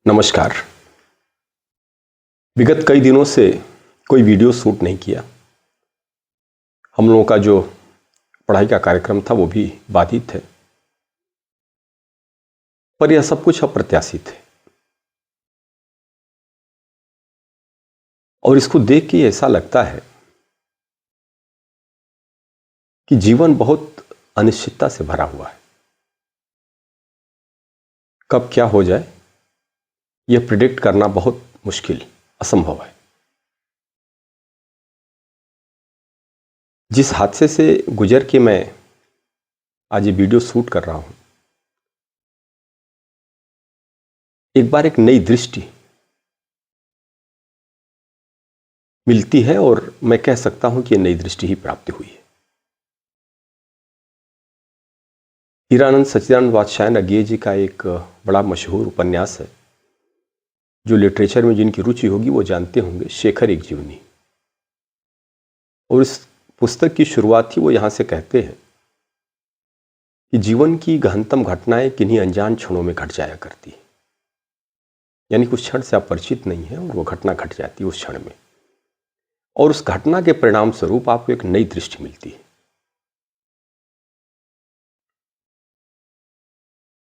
नमस्कार। विगत कई दिनों से कोई वीडियो शूट नहीं किया। हम लोगों का जो पढ़ाई का कार्यक्रम था वो भी बाधित है, पर यह सब कुछ अप्रत्याशित है और इसको देख के ऐसा लगता है कि जीवन बहुत अनिश्चितता से भरा हुआ है। कब क्या हो जाए यह प्रिडिक्ट करना बहुत मुश्किल, असंभव है। जिस हादसे से गुजर के मैं आज ये वीडियो शूट कर रहा हूं, एक बार एक नई दृष्टि मिलती है और मैं कह सकता हूं कि यह नई दृष्टि ही प्राप्त हुई है। हीरानंद सच्चिदानंद बादशाह नगीये जी का एक बड़ा मशहूर उपन्यास है, जो लिटरेचर में जिनकी रुचि होगी वो जानते होंगे, शेखर एक जीवनी। और इस पुस्तक की शुरुआत ही वो यहाँ से कहते हैं कि जीवन की गहनतम घटनाएं किन्हीं अनजान क्षणों में घट जाया करती है। यानी कुछ क्षण से आप परिचित नहीं है और वो घटना घट जाती है उस क्षण में, और उस घटना के परिणाम स्वरूप आपको एक नई दृष्टि मिलती है।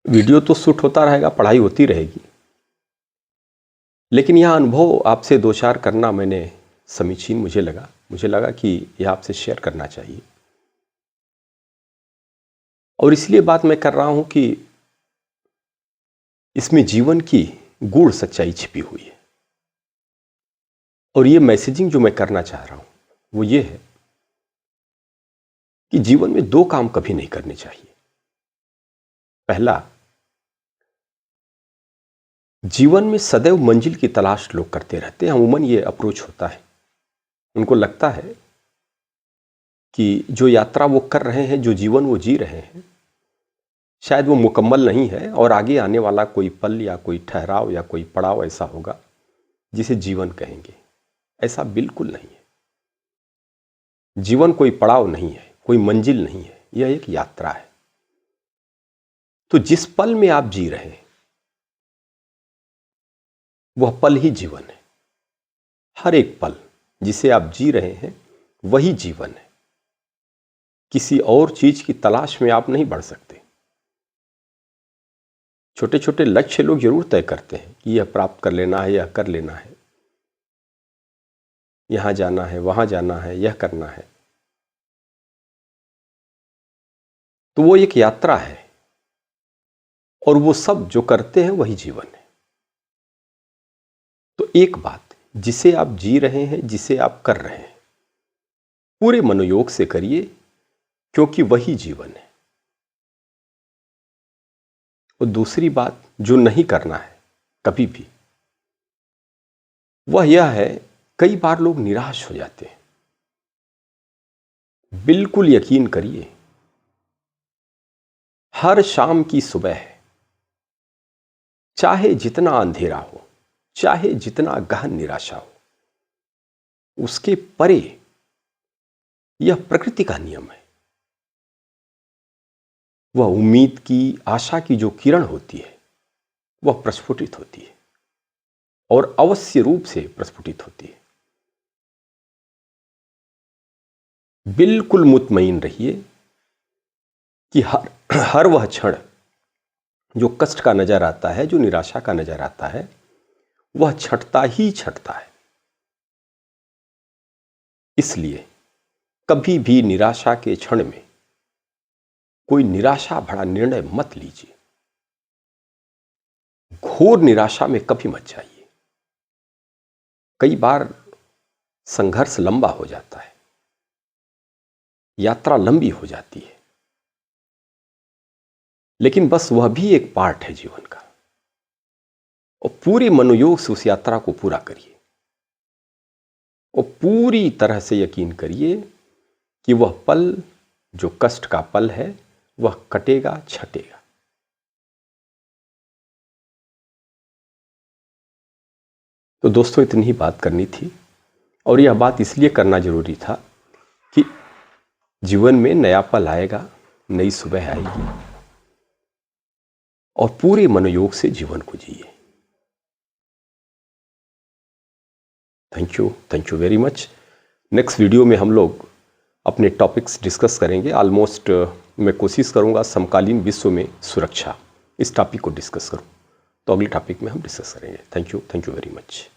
वीडियो तो शूट होता रहेगा, पढ़ाई होती रहेगी, लेकिन यह अनुभव आपसे दो चार करना मैंने समीचीन मुझे लगा कि यह आपसे शेयर करना चाहिए। और इसलिए बात मैं कर रहा हूं कि इसमें जीवन की गूढ़ सच्चाई छिपी हुई है। और ये मैसेजिंग जो मैं करना चाह रहा हूं वो ये है कि जीवन में दो काम कभी नहीं करने चाहिए। पहला, जीवन में सदैव मंजिल की तलाश लोग करते रहते हैं। अमूमन ये अप्रोच होता है, उनको लगता है कि जो यात्रा वो कर रहे हैं, जो जीवन वो जी रहे हैं, शायद वो मुकम्मल नहीं है और आगे आने वाला कोई पल या कोई ठहराव या कोई पड़ाव ऐसा होगा जिसे जीवन कहेंगे। ऐसा बिल्कुल नहीं है। जीवन कोई पड़ाव नहीं है, कोई मंजिल नहीं है, यह एक यात्रा है। तो जिस पल में आप जी रहे हैं वह पल ही जीवन है। हर एक पल जिसे आप जी रहे हैं वही जीवन है। किसी और चीज की तलाश में आप नहीं बढ़ सकते। छोटे छोटे लक्ष्य लोग जरूर तय करते हैं कि यह प्राप्त कर लेना है, यह कर लेना है, यहां जाना है, वहां जाना है, यह करना है। तो वो एक यात्रा है और वो सब जो करते हैं वही जीवन है। तो एक बात, जिसे आप जी रहे हैं, जिसे आप कर रहे हैं, पूरे मनोयोग से करिए, क्योंकि वही जीवन है। और दूसरी बात, जो नहीं करना है कभी भी, वह यह है, कई बार लोग निराश हो जाते हैं। बिल्कुल यकीन करिए, हर शाम की सुबह है, चाहे जितना अंधेरा हो, चाहे जितना गहन निराशा हो, उसके परे यह प्रकृति का नियम है। वह उम्मीद की, आशा की जो किरण होती है वह प्रस्फुटित होती है और अवश्य रूप से प्रस्फुटित होती है। बिल्कुल मुतमईन रहिए कि हर वह क्षण जो कष्ट का नजर आता है, जो निराशा का नजर आता है, वह छंटता ही छंटता है। इसलिए कभी भी निराशा के क्षण में कोई निराशा भरा निर्णय मत लीजिए। घोर निराशा में कभी मत जाइए। कई बार संघर्ष लंबा हो जाता है, यात्रा लंबी हो जाती है, लेकिन बस वह भी एक पार्ट है जीवन का। और पूरे मनोयोग से उस यात्रा को पूरा करिए और पूरी तरह से यकीन करिए कि वह पल जो कष्ट का पल है वह कटेगा, छटेगा। तो दोस्तों, इतनी ही बात करनी थी और यह बात इसलिए करना जरूरी था कि जीवन में नया पल आएगा, नई सुबह आएगी और पूरे मनोयोग से जीवन को जिए। Thank you very much. Next video में हम लोग अपने टॉपिक्स डिस्कस करेंगे। ऑलमोस्ट मैं कोशिश करूंगा समकालीन विश्व में सुरक्षा, इस टॉपिक को डिस्कस करूं। तो अगले टॉपिक में हम डिस्कस करेंगे। Thank you very much.